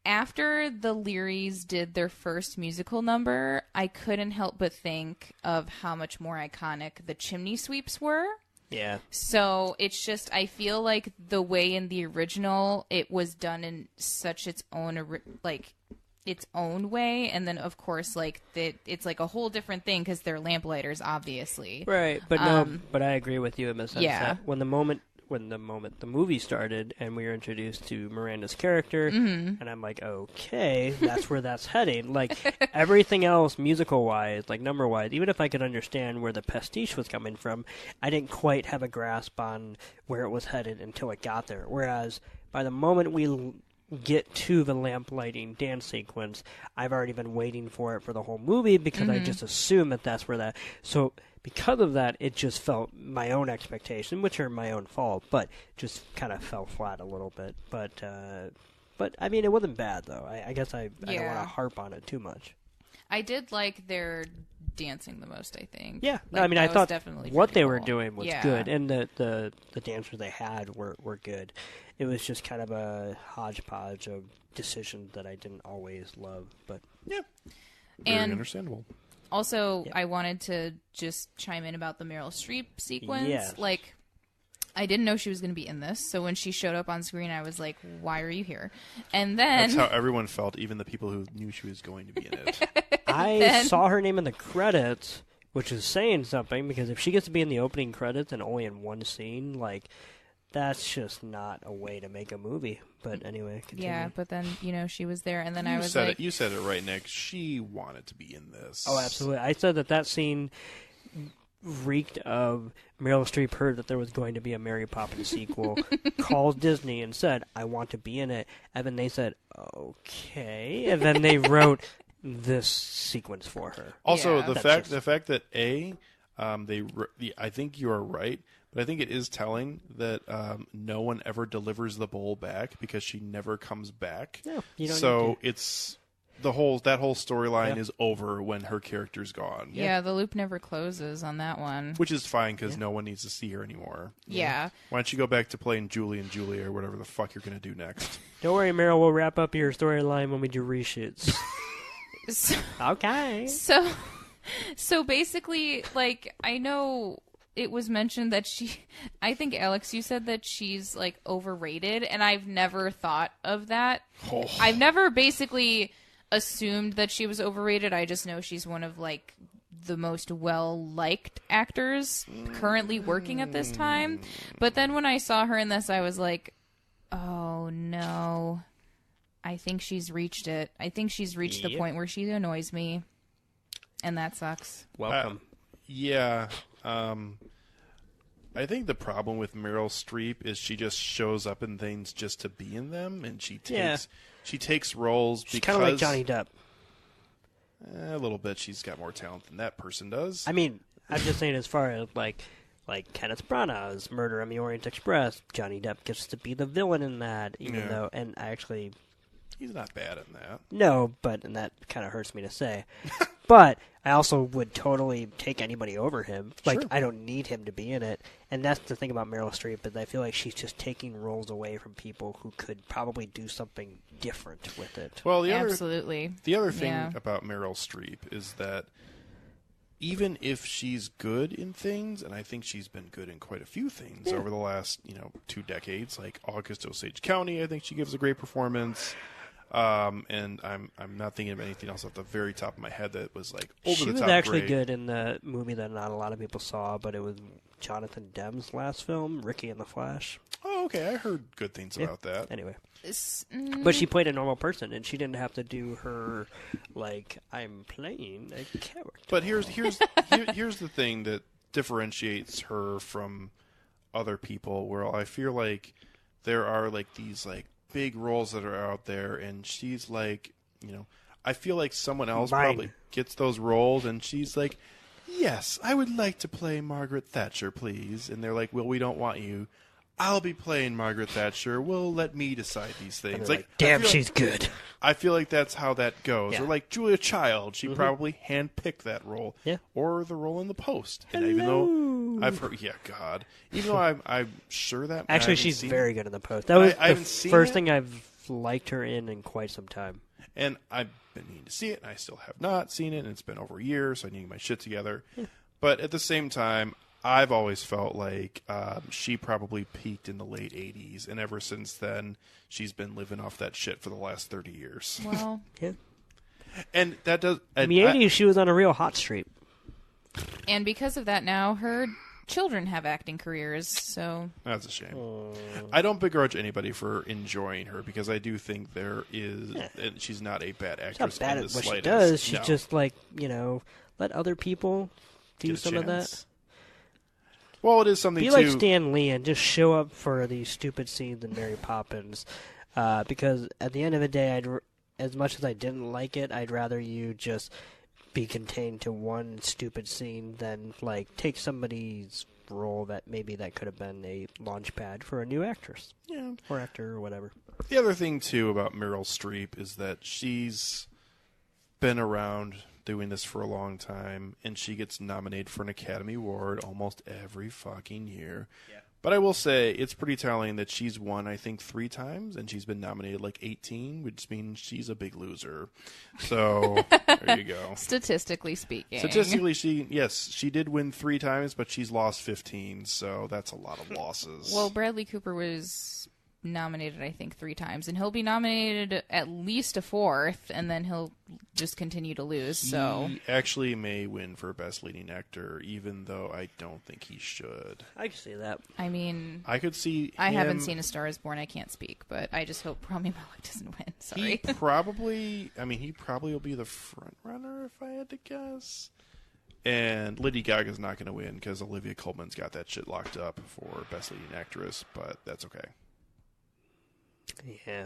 After the Learys did their first musical number, I couldn't help but think of how much more iconic the chimney sweeps were. Yeah. So it's just, I feel like the way in the original it was done in such its own its own way, and then of course it's like a whole different thing because they're lamplighters, obviously. Right, but but I agree with you in the sense that when the movie started and we were introduced to Miranda's character, and I'm like, okay, that's where that's heading. Like, everything else, musical-wise, like, number-wise, even if I could understand where the pastiche was coming from, I didn't quite have a grasp on where it was headed until it got there. Whereas, by the moment we get to the lamp lighting dance sequence, I've already been waiting for it for the whole movie because I just assume that that's where that... So... Because of that, it just felt my own expectation, which are my own fault, but just kind of fell flat a little bit. But I mean, it wasn't bad, though. I guess I don't want to harp on it too much. I did like their dancing the most, I think. Yeah. Like, I mean, I thought definitely what they cool. were doing was good, and the dancers they had were good. It was just kind of a hodgepodge of decisions that I didn't always love, but... Yeah. Very understandable. Also, I wanted to just chime in about the Meryl Streep sequence. Yes. Like, I didn't know she was going to be in this, so when she showed up on screen, I was like, why are you here? And then... That's how everyone felt, even the people who knew she was going to be in it. I saw her name in the credits, which is saying something, because if she gets to be in the opening credits and only in one scene, like... That's just not a way to make a movie. But anyway, continue. Yeah, but then, she was there, and then You I was said like... You said it right, Nick. She wanted to be in this. Oh, absolutely. I said that scene reeked of Meryl Streep heard that there was going to be a Mary Poppins sequel, called Disney and said, I want to be in it. And then they said, okay. And then they wrote this sequence for her. Also, Yeah. the fact that I think you are right, but I think it is telling that no one ever delivers the bowl back because she never comes back. Yeah, you don't so need to. it's that whole storyline is over when her character's gone. Yeah, the loop never closes on that one. Which is fine because no one needs to see her anymore. Yeah. Why don't you go back to playing Julie and Julia or whatever the fuck you're going to do next? Don't worry, Meryl. We'll wrap up your storyline when we do reshoots. Okay. So basically, like, I know it was mentioned that I think, Alex, you said that she's, like, overrated, and I've never thought of that. Oh. I've never basically assumed that she was overrated. I just know she's one of, like, the most well-liked actors currently working at this time. But then when I saw her in this, I was like, oh, no. I think she's reached it. I think she's reached the point where she annoys me. And that sucks. Welcome. Yeah. I think the problem with Meryl Streep is she just shows up in things just to be in them, and she takes roles She's because kind of like Johnny Depp. A little bit. She's got more talent than that person does. I mean, I'm just saying as far as like Kenneth Branagh's Murder on the Orient Express, Johnny Depp gets to be the villain in that, even though, and I actually... He's not bad in that. No, and that kind of hurts me to say. But I also would totally take anybody over him. Like, Sure. I don't need him to be in it. And that's the thing about Meryl Streep, is I feel like she's just taking roles away from people who could probably do something different with it. Well, Absolutely. The other thing about Meryl Streep is that even if she's good in things, and I think she's been good in quite a few things over the last 2 decades, like August Osage County, I think she gives a great performance. And I'm not thinking of anything else off the very top of my head that was like over the top. She was actually good in the movie that not a lot of people saw, but it was Jonathan Demme's last film, Ricky and the Flash. Oh, okay. I heard good things about that. Anyway. But she played a normal person, and she didn't have to do her, like, I'm playing a character. But here's the thing that differentiates her from other people, where I feel like there are like these like big roles that are out there, and she's like, I feel like someone else probably gets those roles, and she's like, yes, I would like to play Margaret Thatcher, please. And they're like, well, we don't want you. I'll be playing Margaret Thatcher. Well, let me decide these things. Like, damn, she's good. I feel like that's how that goes. Yeah. Or like Julia Child, she probably handpicked that role. Yeah. Or the role in The Post. And even though I've heard, even though I'm sure that actually she's very good in The Post. That was the first thing I've liked her in quite some time. And I've been meaning to see it, and I still have not seen it, and it's been over a year, so I need to get my shit together. Yeah. But at the same time, I've always felt like she probably peaked in the late 80s, and ever since then, she's been living off that shit for the last 30 years. Well, yeah. And that does... In the 80s, she was on a real hot streak. And because of that now, her children have acting careers, so... That's a shame. I don't begrudge anybody for enjoying her, because I do think there is... And she's not a bad actress. She's not bad in at the what slightest. she does. She's just like, let other people do some of that. Well, it is something Be like Stan Lee and just show up for these stupid scenes in Mary Poppins. Because at the end of the day, as much as I didn't like it, I'd rather you just be contained to one stupid scene than like take somebody's role that maybe that could have been a launch pad for a new actress. Yeah. Or actor or whatever. The other thing, too, about Meryl Streep is that she's been around doing this for a long time, and she gets nominated for an Academy Award almost every fucking year. Yeah. But I will say, it's pretty telling that she's won, I think, 3 times, and she's been nominated like 18, which means she's a big loser. So, there you go. Statistically speaking. Statistically, she did win 3 times, but she's lost 15, so that's a lot of losses. Well, Bradley Cooper was nominated, I think, 3 times, and he'll be nominated at least a 4th, and then he'll just continue to lose. So he actually may win for Best Leading Actor, even though I don't think he should. I can see that. I mean, I could see. I haven't seen A Star Is Born. I can't speak, but I just hope Rami Malek doesn't win. Sorry. He probably will be the front runner if I had to guess. And Lady Gaga's not going to win because Olivia Colman's got that shit locked up for Best Leading Actress, but that's okay. Yeah.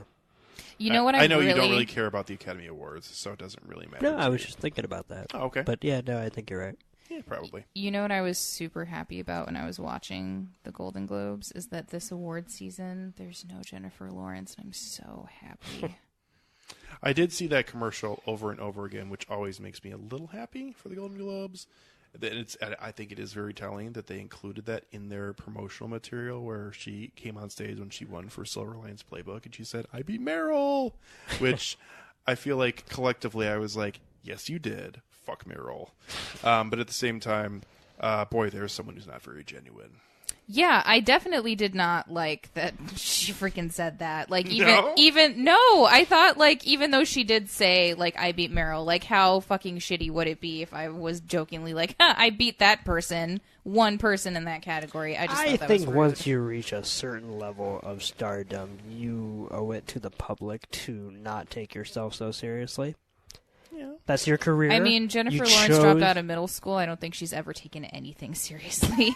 You know what? I know you don't really care about the Academy Awards, so it doesn't really matter. No, I was just thinking about that. Oh, okay. But yeah, no, I think you're right. Yeah, probably. You know what I was super happy about when I was watching the Golden Globes is that this award season, there's no Jennifer Lawrence, and I'm so happy. I did see that commercial over and over again, which always makes me a little happy for the Golden Globes. I think it is very telling that they included that in their promotional material where she came on stage when she won for Silver Linings Playbook and she said, "I beat Meryl," which I feel like collectively I was like, yes, you did. Fuck Meryl. But at the same time, boy, there's someone who's not very genuine. Yeah, I definitely did not like that she freaking said that. Like, No? I thought, like, even though she did say, like, I beat Meryl, like, how fucking shitty would it be if I was jokingly like, I beat that person, one person in that category. I thought that think was rude. once you reach a certain level of stardom, you owe it to the public to not take yourself so seriously. Yeah. That's your career. I mean, Jennifer Lawrence dropped out of middle school. I don't think she's ever taken anything seriously.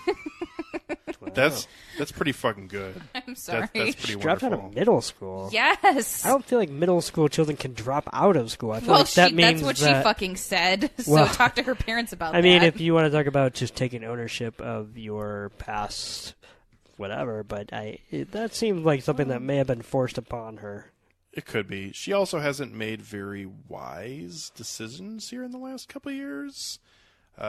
That's pretty fucking good. I'm sorry. That's pretty Dropped out wonderful. of middle school. Yes. I don't feel like middle school children can drop out of school. I feel Well, like that means that's what that, she fucking said. So Well, talk to her parents about that. I mean, if you want to talk about just taking ownership of your past, whatever, but that seems like something that may have been forced upon her. It could be. She also hasn't made very wise decisions here in the last couple of years.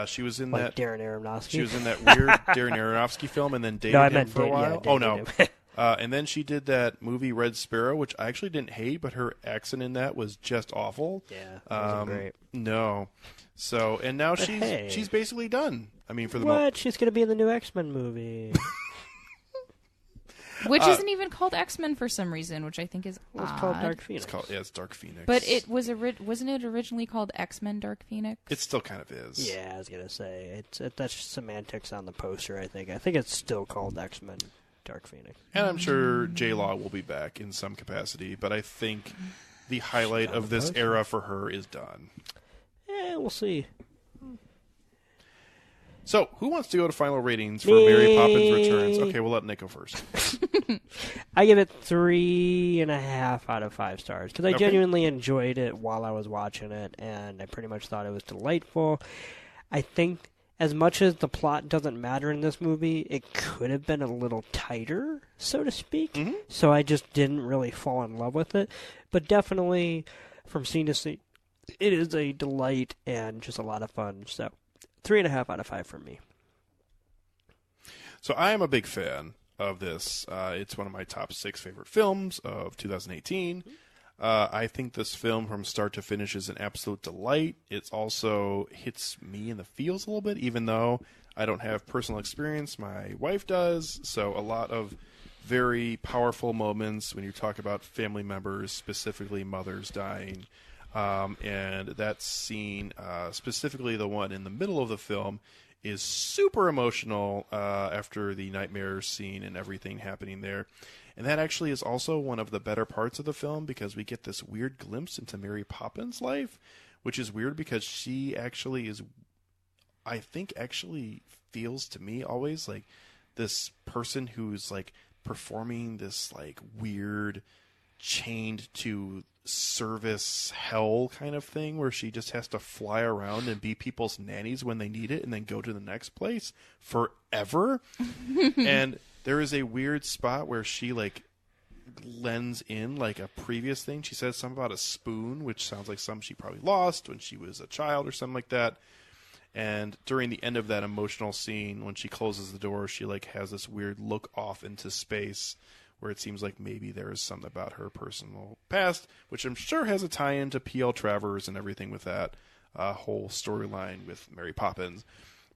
She was in Like that Darren Aronofsky. She was in that weird Darren Aronofsky film, and then dated No, I him meant for a while. yeah, Oh no! dated him. And then she did that movie Red Sparrow, which I actually didn't hate, but her accent in that was just awful. Yeah, that wasn't great. No. So and now But she's basically done. I mean, for the What? She's going to be in the new X-Men movie. Which isn't even called X-Men for some reason, which I think is Well, it's odd. called Dark Phoenix. it's Dark Phoenix. But it was wasn't it originally called X-Men Dark Phoenix? It still kind of is. Yeah, I was going to say. That's semantics on the poster, I think. I think it's still called X-Men Dark Phoenix. And I'm sure J-Law will be back in some capacity, but I think the highlight of this era for her is done. We'll see. So, who wants to go to final ratings for Me. Mary Poppins Returns? Okay, we'll let Nick go first. I give it 3.5 out of 5 stars because I Okay. genuinely enjoyed it while I was watching it, and I pretty much thought it was delightful. I think as much as the plot doesn't matter in this movie, it could have been a little tighter, so to speak. Mhm. So I just didn't really fall in love with it. But definitely, from scene to scene, it is a delight and just a lot of fun. So 3.5 out of 5 for me. So I am a big fan of this. It's one of my top 6 favorite films of 2018. I think this film from start to finish is an absolute delight. It also hits me in the feels a little bit, even though I don't have personal experience. My wife does. So a lot of very powerful moments when you talk about family members, specifically mothers dying. And that scene, specifically the one in the middle of the film, is super emotional after the nightmare scene and everything happening there. And that actually is also one of the better parts of the film because we get this weird glimpse into Mary Poppins' life, which is weird because she actually is, I think, actually feels to me always like this person who's like performing this like weird chained to service hell kind of thing where she just has to fly around and be people's nannies when they need it and then go to the next place forever. And there is a weird spot where she like lends in like a previous thing. She says something about a spoon, which sounds like something she probably lost when she was a child or something like that. And during the end of that emotional scene, when she closes the door, she like has this weird look off into space where it seems like maybe there is something about her personal past, which I'm sure has a tie-in to P.L. Travers and everything with that whole storyline with Mary Poppins.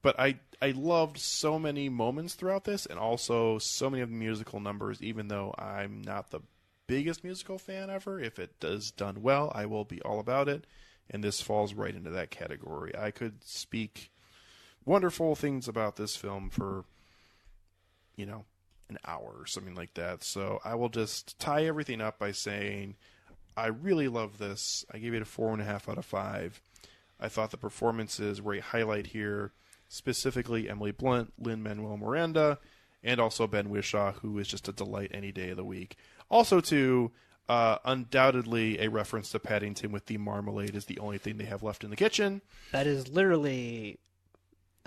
But I loved so many moments throughout this, and also so many of the musical numbers, even though I'm not the biggest musical fan ever. If it does done well, I will be all about it, and this falls right into that category. I could speak wonderful things about this film for, an hour or something like that. So I will just tie everything up by saying I really love this. I gave it a 4.5 out of 5. I thought the performances were a highlight here, specifically Emily Blunt, Lin-Manuel Miranda, and also Ben Whishaw, who is just a delight any day of the week. Also, too, undoubtedly a reference to Paddington with the marmalade is the only thing they have left in the kitchen. That is literally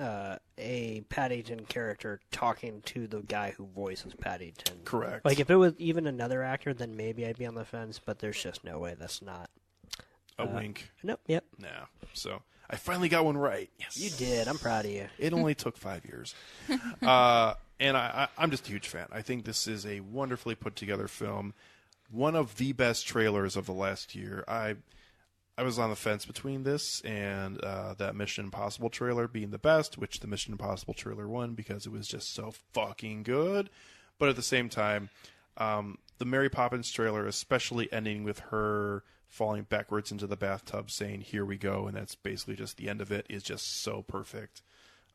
a Paddington character talking to the guy who voices Paddington. Correct. Like, if it was even another actor, then maybe I'd be on the fence, but there's just no way that's not. A wink. Nope, yep. Nah. So I finally got one right. Yes. You did. I'm proud of you. It only took 5 years. And I'm just a huge fan. I think this is a wonderfully put together film. One of the best trailers of the last year. I was on the fence between this and that Mission Impossible trailer being the best, which the Mission Impossible trailer won because it was just so fucking good. But at the same time, the Mary Poppins trailer, especially ending with her falling backwards into the bathtub saying, "Here we go," and that's basically just the end of it, is just so perfect.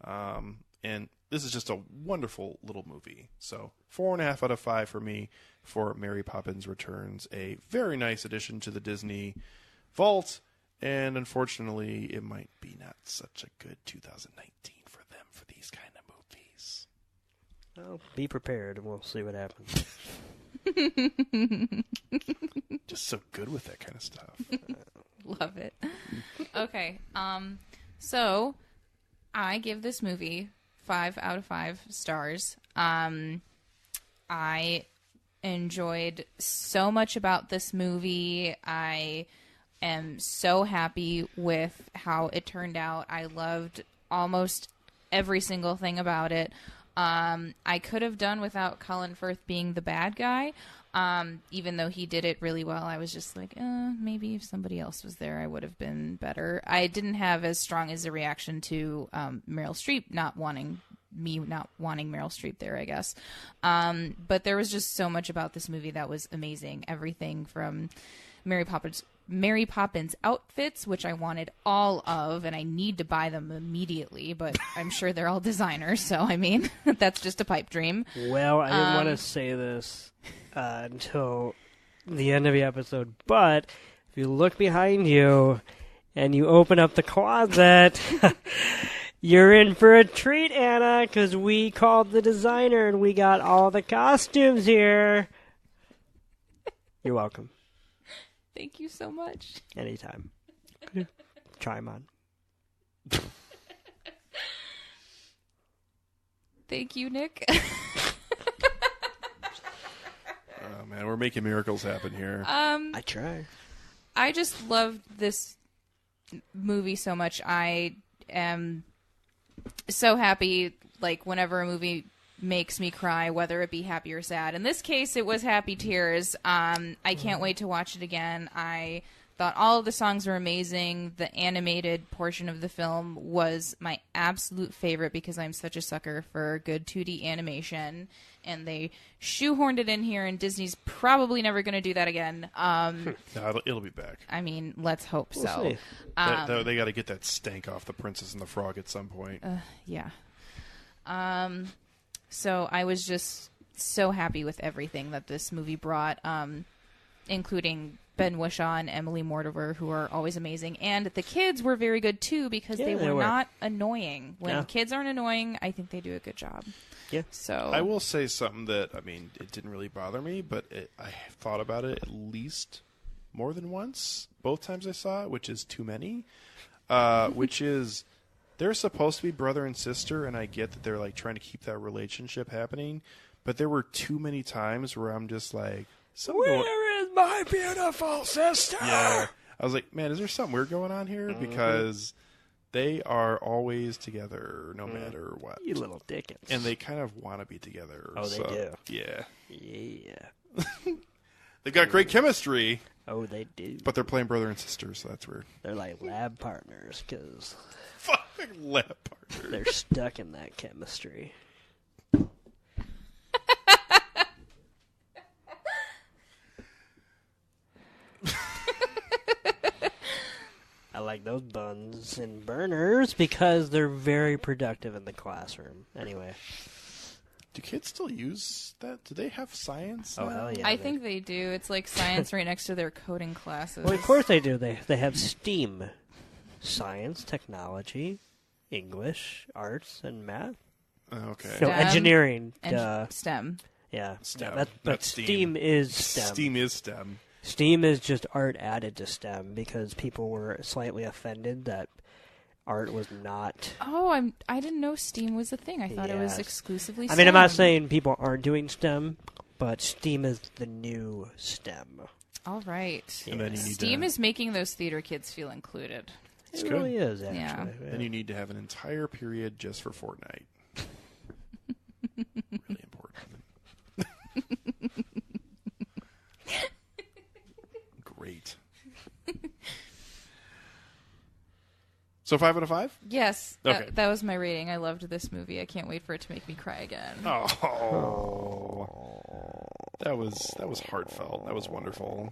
And this is just a wonderful little movie. So 4.5 out of 5 for me for Mary Poppins Returns. A very nice addition to the Disney vault, and unfortunately it might be not such a good 2019 for them for these kind of movies. Well, be prepared, and we'll see what happens. Just so good with that kind of stuff. Love it. Okay. So I give this movie 5 out of 5 stars. I enjoyed so much about this movie. I am so happy with how it turned out. I loved almost every single thing about it. I could have done without Colin Firth being the bad guy. Even though he did it really well, I was just like, maybe if somebody else was there, I would have been better. I didn't have as strong as a reaction to Meryl Streep not wanting Meryl Streep there, I guess. But there was just so much about this movie that was amazing. Everything from Mary Poppins outfits, which I wanted all of, and I need to buy them immediately, but I'm sure they're all designers, so I mean, that's just a pipe dream. Well, I didn't want to say this until the end of the episode, but if you look behind you and you open up the closet, you're in for a treat, Anna, because we called the designer and we got all the costumes here. You're welcome. Thank you so much. Anytime. Try them on. Thank you, Nick. Oh, man, we're making miracles happen here. I try. I just love this movie so much. I am so happy, like, whenever a movie makes me cry, whether it be happy or sad. In this case, it was happy tears. I can't wait to watch it again. I thought all of the songs were amazing. The animated portion of the film was my absolute favorite because I'm such a sucker for good 2D animation. And they shoehorned it in here, and Disney's probably never going to do that again. No, it'll be back. I mean, let's hope We'll so. see. They got to get that stank off the Princess and the Frog at some point. Yeah. So I was just so happy with everything that this movie brought, including Ben Whishaw and Emily Mortimer, who are always amazing. And the kids were very good, too, because Yeah, they they were were. not annoying. When No. kids aren't annoying, I think they do a good job. Yeah. So I will say something that, I mean, it didn't really bother me, but I thought about it at least more than once, both times I saw it, which is too many, which is they're supposed to be brother and sister, and I get that they're like trying to keep that relationship happening, but there were too many times where I'm just like, Where is my beautiful sister? yeah. I was like, man, is there something weird going on here? Because they are always together no matter what. You little dickens. And they kind of want to be together. Oh, they so, do. Yeah. Yeah. They've got great chemistry, Oh, they do. but they're playing brother and sister, so that's weird. They're like lab partners because Fucking lab partner. they're stuck in that chemistry. I like those buns and burners because they're very productive in the classroom. Anyway. Do kids still use that? Do they have science? Oh, now? hell yeah. I think they do. It's like science right next to their coding classes. Well, of course they do. They have STEAM. Science, technology, English, arts, and math. Okay. No, STEM engineering. and Duh. STEM. Yeah. STEM, But not STEAM STEAM. is STEM. STEAM is STEM. STEAM is just art added to STEM because people were slightly offended that art was not. Oh, I didn't know STEAM was a thing. I thought it was Yes. exclusively I STEM. mean, I'm not saying people aren't doing STEM, but STEAM is the new STEM. All right. And then you need STEAM to, is making those theater kids feel included. It's It good. really is, actually. Yeah. Then you need to have an entire period just for Fortnite. Really important. Great. So 5 out of 5? Yes. Okay. That was my rating. I loved this movie. I can't wait for it to make me cry again. Oh, that was heartfelt. That was wonderful.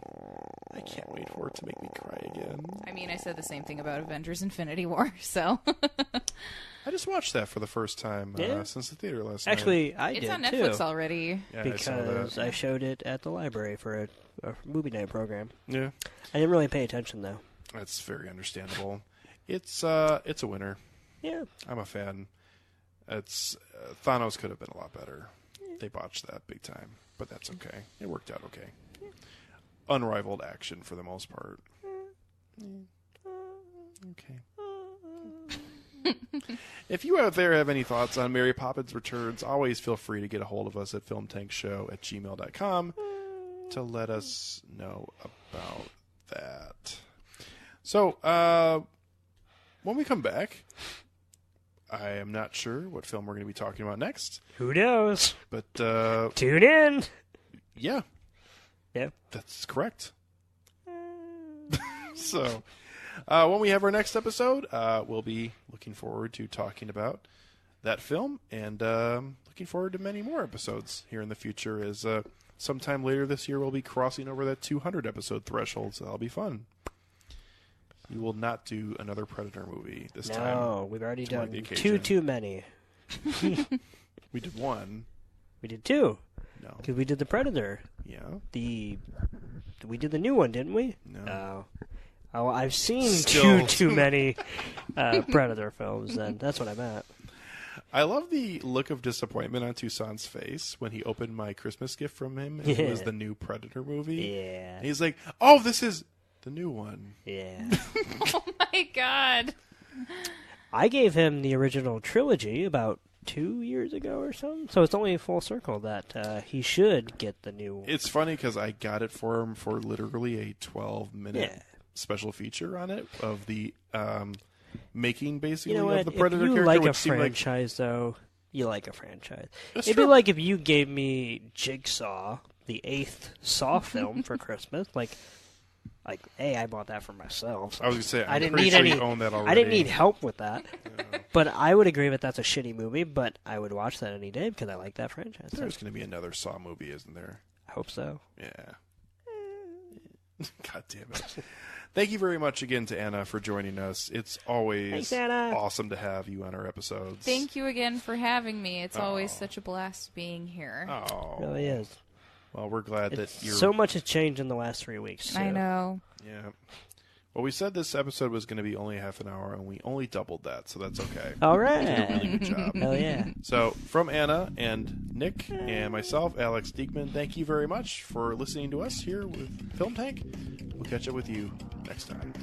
I can't wait for it to make me cry again. I mean, I said the same thing about Avengers Infinity War, so. I just watched that for the first time Yeah. since the theater last night. Actually, I It's did on too. Netflix already. Yeah, I saw Because that. I showed it at the library for a movie night program. Yeah, I didn't really pay attention though. that's very understandable. It's a winner. Yeah, I'm a fan. It's Thanos could have been a lot better. They botched that big time, but that's okay. It worked out okay. Unrivaled action for the most part. Okay. If you out there have any thoughts on Mary Poppins Returns, always feel free to get a hold of us at filmtankshow@gmail.com to let us know about that. So, when we come back, I am not sure what film we're going to be talking about next. Who knows? But, tune in. Yeah. Yep. That's correct. So, when we have our next episode, we'll be looking forward to talking about that film and looking forward to many more episodes here in the future as sometime later this year we'll be crossing over that 200 episode threshold, so that'll be fun. We will not do another Predator movie this time. No, we've already to mark done the occasion. too many. We did one. We did two. No. Because we did the Predator. Yeah. We did the new one, didn't we? No. Oh, I've seen Still. too many Predator films, then. That's what I meant. I love the look of disappointment on Toussaint's face when he opened my Christmas gift from him. And it was the new Predator movie. Yeah. And he's like, oh, this is the new one. Yeah. Oh my god. I gave him the original trilogy about 2 years ago or something, so it's only full circle that he should get the new one. It's funny because I got it for him for literally a 12-minute special feature on it of the making, basically, of the Predator if you character. like a which seemed franchise, though, you like a franchise. That's It'd true. be like if you gave me Jigsaw, the 8th Saw film for Christmas, like, hey, I bought that for myself. So I was going to say, I I'm didn't pretty need sure any. you own that already. I didn't need help with that. Yeah. But I would agree that that's a shitty movie, but I would watch that any day because I like that franchise. So There's going to be another Saw movie, isn't there? I hope so. Yeah. God damn it. Thank you very much again to Anna for joining us. It's always Thanks, Anna. awesome to have you on our episodes. Thank you again for having me. It's always such a blast being here. Oh. It really is. Well, we're glad that you're... So much has changed in the last 3 weeks. I too. know. Yeah. Well, we said this episode was going to be only half an hour, and we only doubled that, so that's okay. All You right. did a really good job. Hell yeah. So, from Anna and Nick and myself, Alex Diekman, thank you very much for listening to us here with Film Tank. We'll catch up with you next time.